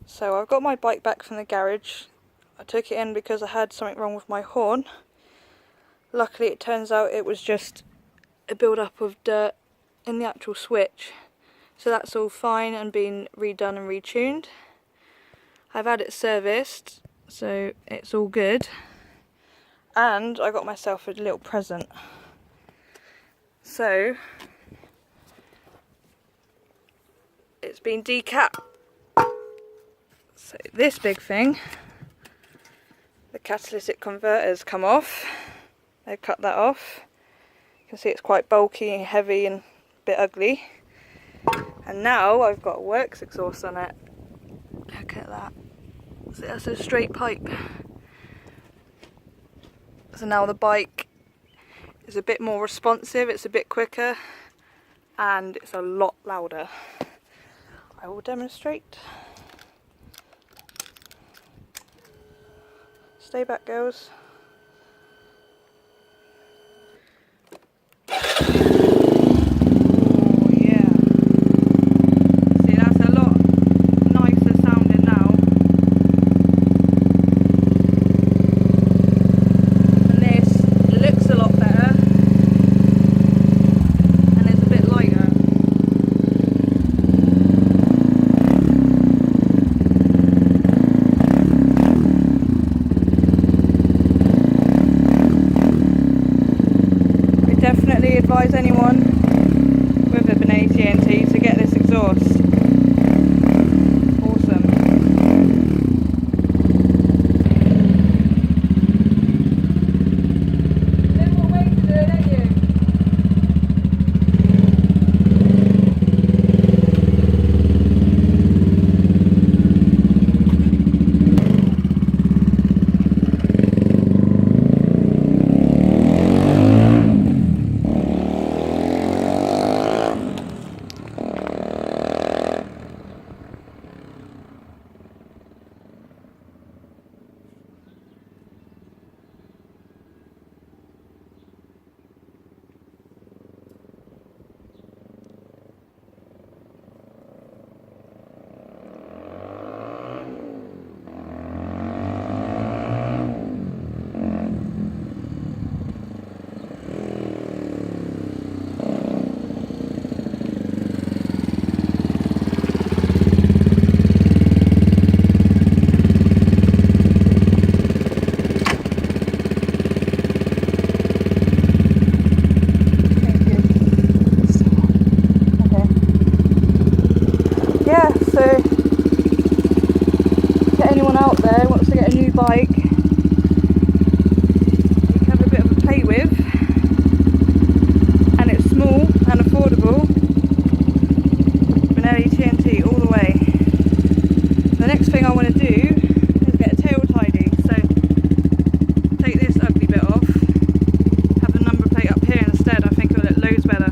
So I've got my bike back from the garage. I took it in because I had something wrong with my horn. Luckily it turns out it was just a build-up of dirt in the actual switch. So that's all fine and been redone and retuned. I've had it serviced, so it's all good. And I got myself a little present. So it's been decapped. So this big thing, the catalytic converter's come off. They've cut that off. You can see it's quite bulky and heavy and a bit ugly. And now I've got a Werx exhaust on it. Look at that. So that's a straight pipe. So now the bike is a bit more responsive, it's a bit quicker, and it's a lot louder. I will demonstrate. Stay back, girls. Definitely advise anyone with a Benelli TNT to get this exhaust. Awesome. You know what way to do it, don't you? Yeah, so if anyone out there wants to get a new bike you can have a bit of a play with, and it's small and affordable, Benelli TNT all the way. The next thing I want to do is get a tail tidy, so take this ugly bit off, have the number plate up here instead. I think it will look loads better.